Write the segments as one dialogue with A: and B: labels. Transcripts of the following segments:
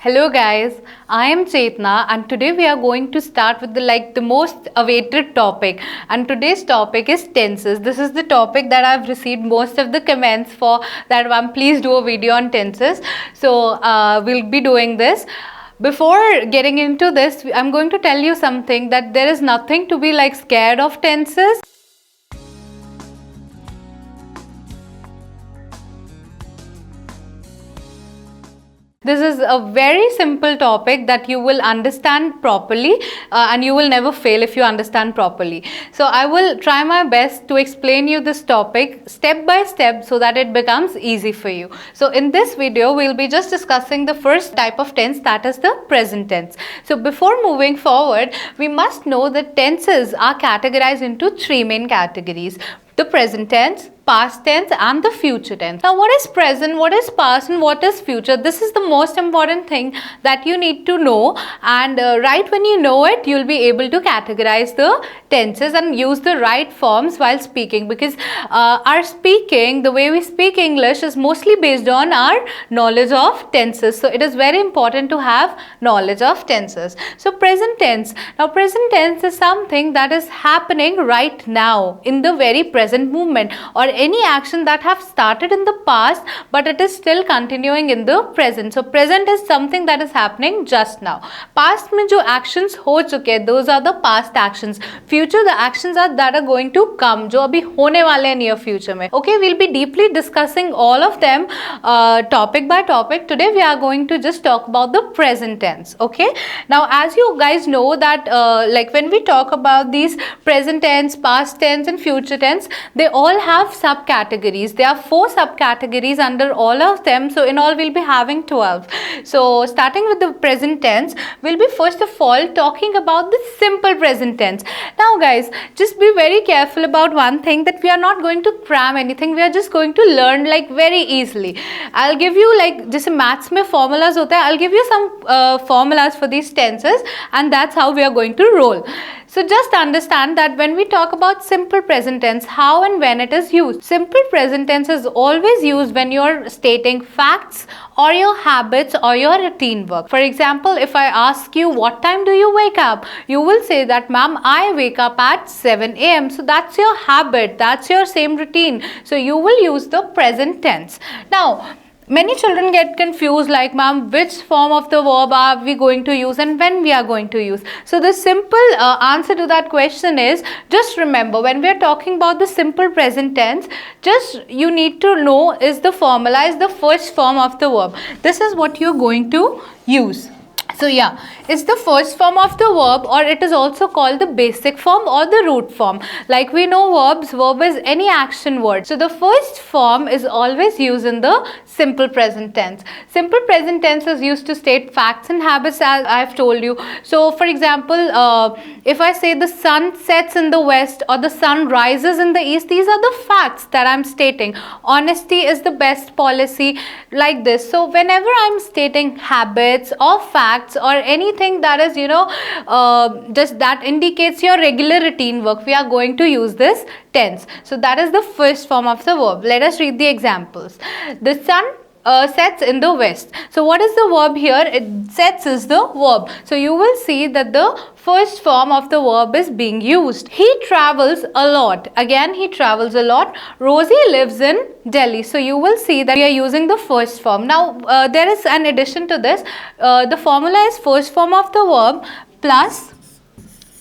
A: Hello guys, I am Chetna and today we are going to start with the most awaited topic, and today's topic is tenses. This is the topic that I've received most of the comments for, that please do a video on tenses. So we'll be doing this. Before getting into this, I'm going to tell you something, that there is nothing to be scared of tenses. This is a very simple topic that you will understand properly and you will never fail if you understand properly. So I will try my best to explain you this topic step by step so that it becomes easy for you. So in this video, we'll be just discussing the first type of tense, that is the present tense. So before moving forward, we must know that tenses are categorized into three main categories: the present tense, past tense and the future tense. Now what is present, what is past and what is future? This is the most important thing that you need to know, and right when you know it, you'll be able to categorize the tenses and use the right forms while speaking, because our speaking, the way we speak English, is mostly based on our knowledge of tenses. So it is very important to have knowledge of tenses. So present tense. Now present tense is something that is happening right now in the very present moment, or any action that have started in the past but it is still continuing in the present. So present is something that is happening just now. Past mein jo actions ho chuke hain, those are the past actions. Future, the actions are that are going to come, jo abhi hone wale hain near future mein. Okay, we'll be deeply discussing all of them topic by topic. Today we are going to just talk about the present tense. Okay, now as you guys know that when we talk about these present tense, past tense and future tense, they all have subcategories. There are 4 subcategories under all of them. So in all we'll be having 12. So starting with the present tense, we'll be first of all talking about the simple present tense. Now guys, just be very careful about one thing, that we are not going to cram anything. We are just going to learn very easily. I'll give you just maths mein formulas hota hai, I'll give you some formulas for these tenses, and that's how we are going to roll. So just understand that when we talk about simple present tense, how and when it is used. Simple present tense is always used when you're stating facts or your habits or your routine work. For example, if I ask you, what time do you wake up? You will say that, ma'am, I wake up at 7 a.m. So that's your habit, that's your same routine. So you will use the present tense. Now, many children get confused, ma'am, which form of the verb are we going to use and when we are going to use. So the simple answer to that question is, just remember, when we are talking about the simple present tense, just you need to know is the formula is the first form of the verb. This is what you're going to use. So yeah, it's the first form of the verb, or it is also called the basic form or the root form. Like we know verbs, verb is any action word. So the first form is always used in the simple present tense. Simple present tense is used to state facts and habits, as I have told you. So for example, if I say the sun sets in the west or the sun rises in the east, these are the facts that I'm stating. Honesty is the best policy, like this. So whenever I'm stating habits or facts or anything that is just that indicates your regular routine work, we are going to use this tense. So that is the first form of the verb. Let us read the examples. The sun sets in the west. So what is the verb here? It sets is the verb. So you will see that the first form of the verb is being used. He travels a lot. Again, he travels a lot. Rosie lives in Delhi. So you will see that we are using the first form. Now there is an addition to this. The formula is first form of the verb plus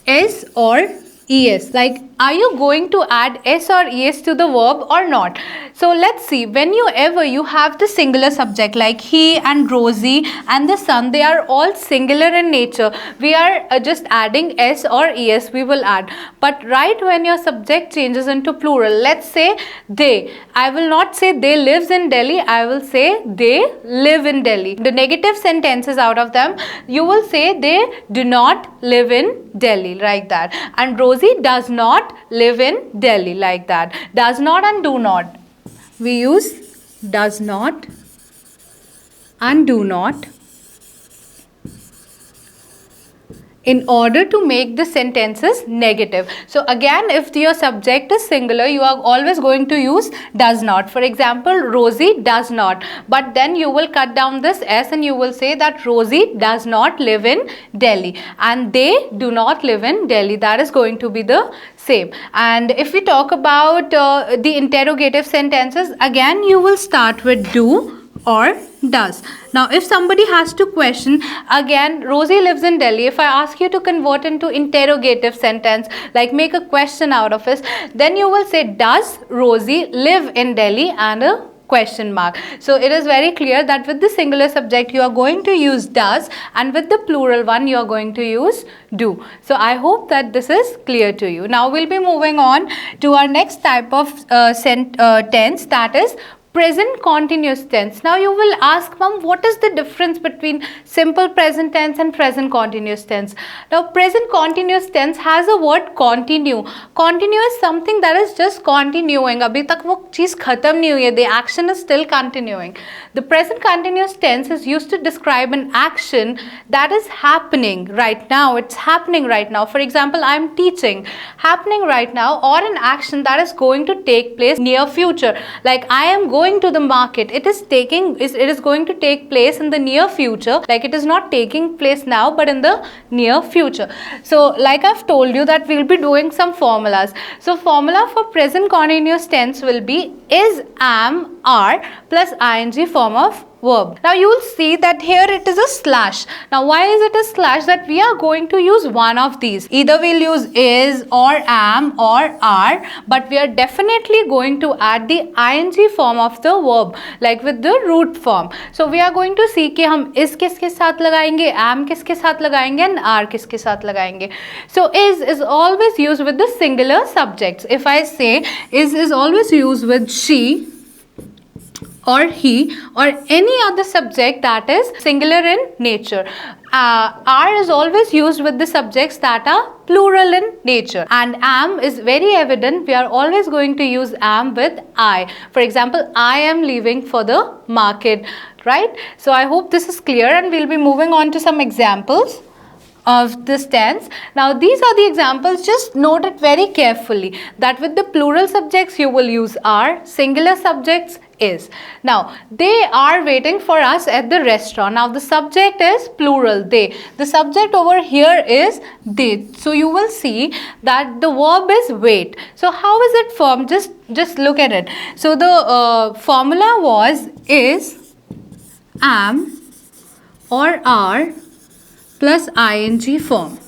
A: S or ES. Are you going to add S or ES to the verb or not? So let's see, whenever you have the singular subject like he and Rosie and the sun, they are all singular in nature. We are just adding S or ES, we will add. But right when your subject changes into plural, let's say they, I will not say they lives in Delhi, I will say they live in Delhi. The negative sentences out of them, you will say they do not live in Delhi, like that. And Rosie does not live in Delhi, like that. Does not and do not. We use does not and do not in order to make the sentences negative. So again, if your subject is singular, you are always going to use does not. For example, Rosie does not, but then you will cut down this S and you will say that Rosie does not live in Delhi and they do not live in Delhi. That is going to be the same. And if we talk about the interrogative sentences, again you will start with do or does. Now if somebody has to question, again Rosie lives in Delhi, if I ask you to convert into interrogative sentence, like make a question out of it, then you will say does Rosie live in Delhi and a question mark. So it is very clear that with the singular subject you are going to use does and with the plural one you are going to use do. So I hope that this is clear to you. Now we'll be moving on to our next type of tense, that is present continuous tense. Now you will ask, ma'am, what is the difference between simple present tense and present continuous tense? Now present continuous tense has a word continue. Continue is something that is just continuing. Abhi tak wo cheez khatam nahi hui hai. The action is still continuing. The present continuous tense is used to describe an action that is happening right now. It's happening right now. For example, I am teaching, happening right now, or an action that is going to take place near future. Like I am going to the market, it is going to take place in the near future, like it is not taking place now but in the near future. So like I've told you that we'll be doing some formulas. So formula for present continuous tense will be is, am, are plus ing form of verb. Now you will see that here it is a slash. Now why is it a slash? That we are going to use one of these. Either we'll use is or am or are, but we are definitely going to add the ing form of the verb, like with the root form. So we are going to see कि हम is किसके साथ लगाएंगे, am किसके साथ लगाएंगे and are किसके साथ लगाएंगे. So is always used with the singular subjects. If I say is always used with she or he or any other subject that is singular in nature. Are is always used with the subjects that are plural in nature, and am is very evident. We are always going to use am with I. For example, I am leaving for the market, right? So I hope this is clear, and we'll be moving on to some examples of this tense. Now these are the examples. Just note it very carefully that with the plural subjects you will use are, singular subjects is. Now they are waiting for us at the restaurant. Now the subject is plural, they. The subject over here is they. So you will see that the verb is wait. So how is it formed? Just look at it. So the formula was is, am or are plus ing form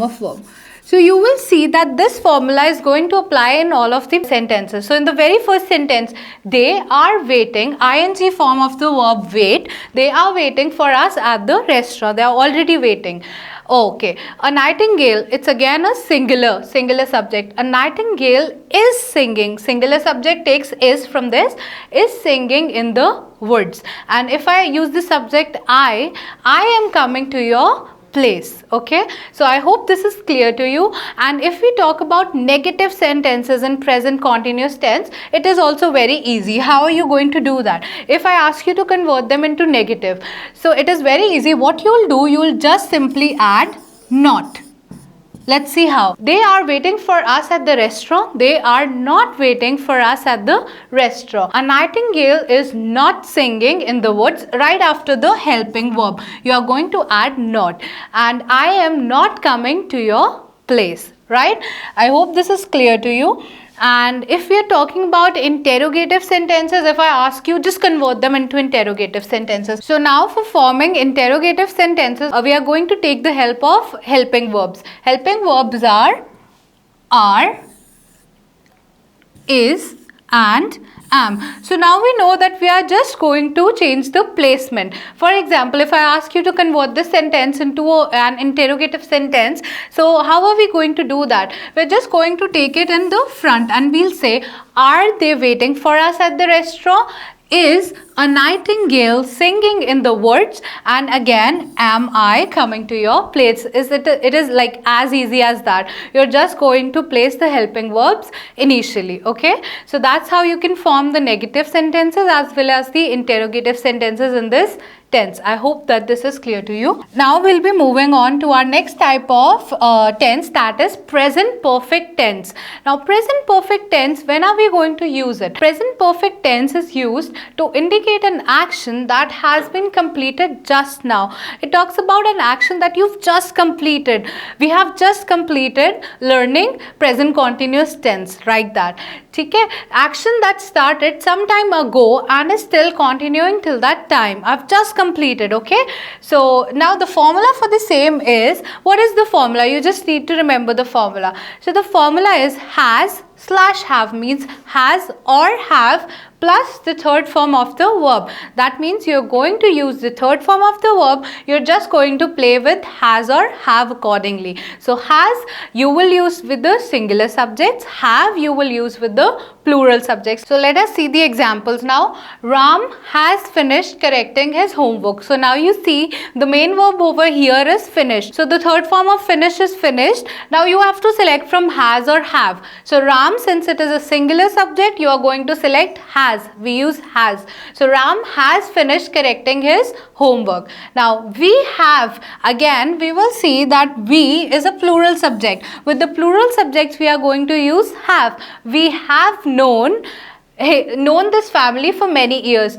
A: of verb. So you will see that this formula is going to apply in all of the sentences. So in the very first sentence, they are waiting, ing form of the verb wait, they are waiting for us at the restaurant, they are already waiting. Okay, a nightingale, it's again a singular subject. A nightingale is singing, singular subject takes is from this, is singing in the woods. And if I use the subject I am coming to your place. Okay, so I hope this is clear to you. And if we talk about negative sentences in present continuous tense, it is also very easy. How are you going to do that? If I ask you to convert them into negative, so it is very easy. What you will do, you will just simply add not. Let's see how. They are waiting for us at the restaurant. They are not waiting for us at the restaurant. A nightingale is not singing in the woods. Right after the helping verb, you are going to add not. And I am not coming to your place. Right? I hope this is clear to you. And if we are talking about interrogative sentences, if I ask you, just convert them into interrogative sentences. So now for forming interrogative sentences, we are going to take the help of helping verbs. Helping verbs are, is, and am. So now we know that we are just going to change the placement. For example, if I ask you to convert this sentence into an interrogative sentence, so how are we going to do that? We're just going to take it in the front and we'll say, are they waiting for us at the restaurant? Is a nightingale singing in the woods, and again am I coming to your place. It is like as easy as that. You're just going to place the helping verbs initially. Okay, so that's how you can form the negative sentences as well as the interrogative sentences in this tense. I hope that this is clear to you. Now we'll be moving on to our next type of tense, that is present perfect tense. Now present perfect tense, when are we going to use it? Present perfect tense is used to indicate an action that has been completed just now. It talks about an action that you've just completed. We have just completed learning present continuous tense, like that. Okay, action that started some time ago and is still continuing till that time. I've just completed. Okay, so now the formula for the same is, what is the formula? You just need to remember the formula. So the formula is has slash have, means has or have plus the third form of the verb. That means you're going to use the third form of the verb. You're just going to play with has or have accordingly. So has you will use with the singular subjects, have you will use with the plural subjects. So let us see the examples now. Ram has finished correcting his homework. So now you see the main verb over here is finished. So the third form of finish is finished. Now you have to select from has or have. So Ram, since it is a singular subject, you are going to select has. We use has. So Ram has finished correcting his homework. Now we have, again we will see that we is a plural subject. With the plural subjects we are going to use have. We have known this family for many years.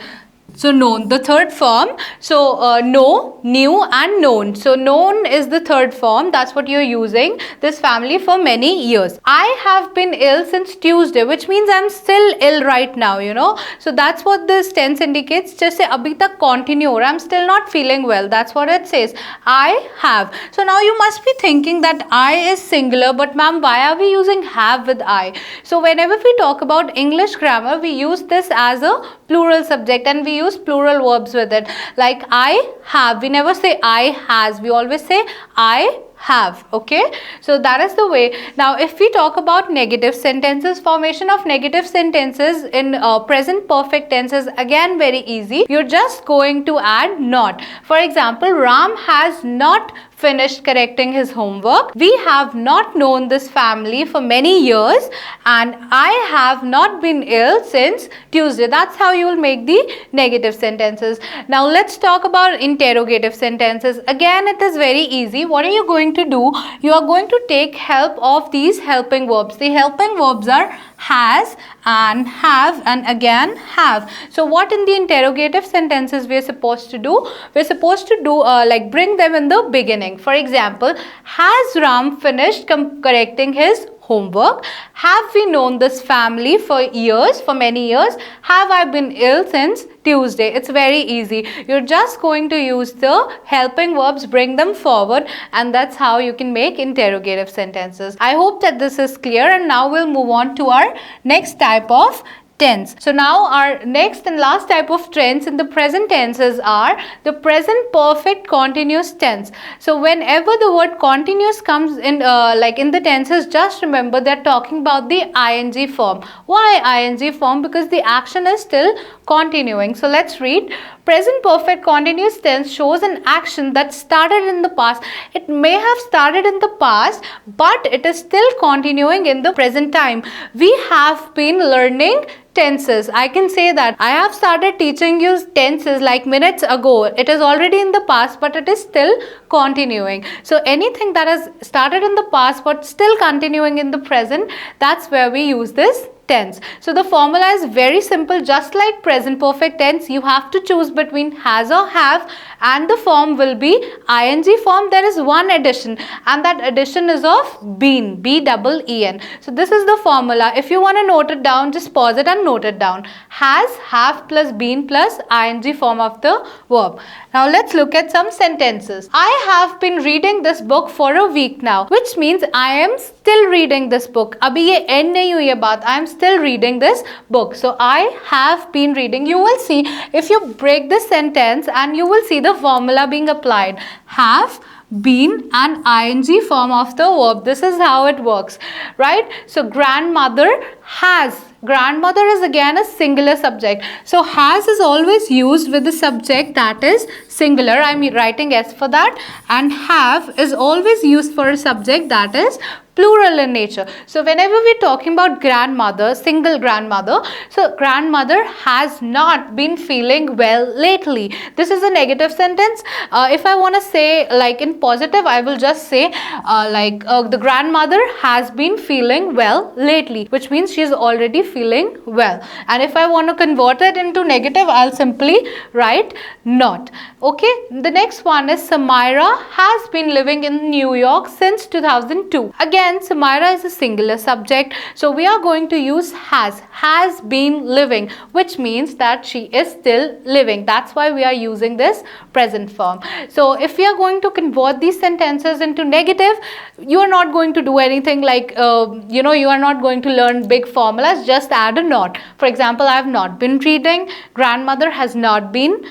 A: So known, the third form. So know, knew and known. So known is the third form. That's what you're using. This family for many years. I have been ill since Tuesday, which means I'm still ill right now, you know. So that's what this tense indicates. Just say abhi tak continue, or I'm still not feeling well. That's what it says. I have. So now you must be thinking that I is singular, but ma'am, why are we using have with I? So whenever we talk about English grammar, we use this as a plural subject and we use plural verbs with it. Like I have, we never say I has, we always say I have. Okay, so that is the way. Now if we talk about negative sentences, formation of negative sentences in present perfect tense is again very easy. You're just going to add not. For example, Ram has not finished correcting his homework. We have not known this family for many years, and I have not been ill since Tuesday. That's how you will make the negative sentences. Now let's talk about interrogative sentences. Again, it is very easy. What are you going to do? You are going to take help of these helping verbs. The helping verbs are has and have and again have. So what in the interrogative sentences we are supposed to do? We're supposed to do like bring them in the beginning. For example, has Ram finished correcting his homework? Have we known this family for years, for many years? Have I been ill since Tuesday? It's very easy. You're just going to use the helping verbs, bring them forward, and that's how you can make interrogative sentences. I hope that this is clear, and now we'll move on to our next type of tense. So now our next and last type of tense in the present tenses are the present perfect continuous tense. So whenever the word continuous comes in like in the tenses, just remember they're talking about the ing form. Why ing form? Because the action is still continuing. So let's read. Present perfect continuous tense shows an action that started in the past. It may have started in the past, but it is still continuing in the present time. We have been learning tenses. I can say that I have started teaching you tenses like minutes ago. It is already in the past, but it is still continuing. So anything that has started in the past but still continuing in the present, that's where we use this tense. So the formula is very simple. Just like present perfect tense, you have to choose between has or have, and the form will be ing form. There is one addition, and that addition is of been, B-double-E-N. So this is the formula. If you want to note it down, just pause it and note it down. Has, have plus been plus ing form of the verb. Now let's look at some sentences. I have been reading this book for a week now, which means I am still reading this book. Abhi ye end nahi hui hai baat. I am still reading this book. So I have been reading. You will see if you break this sentence, and you will see the formula being applied. Have, been and ing form of the verb. This is how it works, right? So grandmother has. grandmother is again a singular subject. So has is always used with the subject that is singular. I'm writing S for that. And have is always used for a subject that is plural in nature. So whenever we're talking about grandmother, single grandmother, so grandmother has not been feeling well lately. This is a negative sentence. If I want to say like in positive, I will just say the grandmother has been feeling well lately, which means she is already feeling well. And if I want to convert it into negative, I'll simply write not. Okay, the next one is Samira has been living in New York since 2002. Again, Samira is a singular subject, so we are going to use has been living, which means that she is still living. That's why we are using this present form. So if we are going to convert these sentences into negative, you are not going to do anything like you are not going to learn big formulas. Just add a not. For example, I have not been reading, grandmother has not been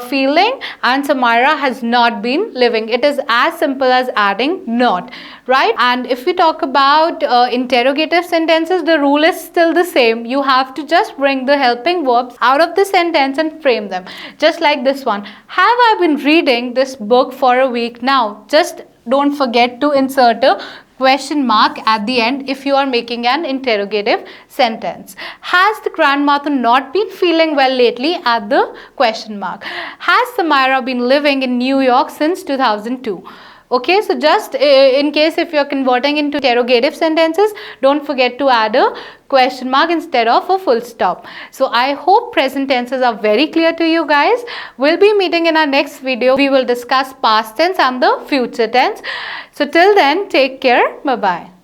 A: feeling, and Samira has not been living. It is as simple as adding not, right? And if we talk about interrogative sentences, the rule is still the same. You have to just bring the helping verbs out of the sentence and frame them. Just like this one. Have I been reading this book for a week now? Just don't forget to insert a question mark at the end if you are making an interrogative sentence. Has the grandmother not been feeling well lately? Add the question mark. Has Samira been living in New York since 2002? Okay, so just in case if you are converting into interrogative sentences, don't forget to add a question mark instead of a full stop. So I hope present tenses are very clear to you guys. We'll be meeting in our next video. We will discuss past tense and the future tense. So till then, take care. Bye-bye.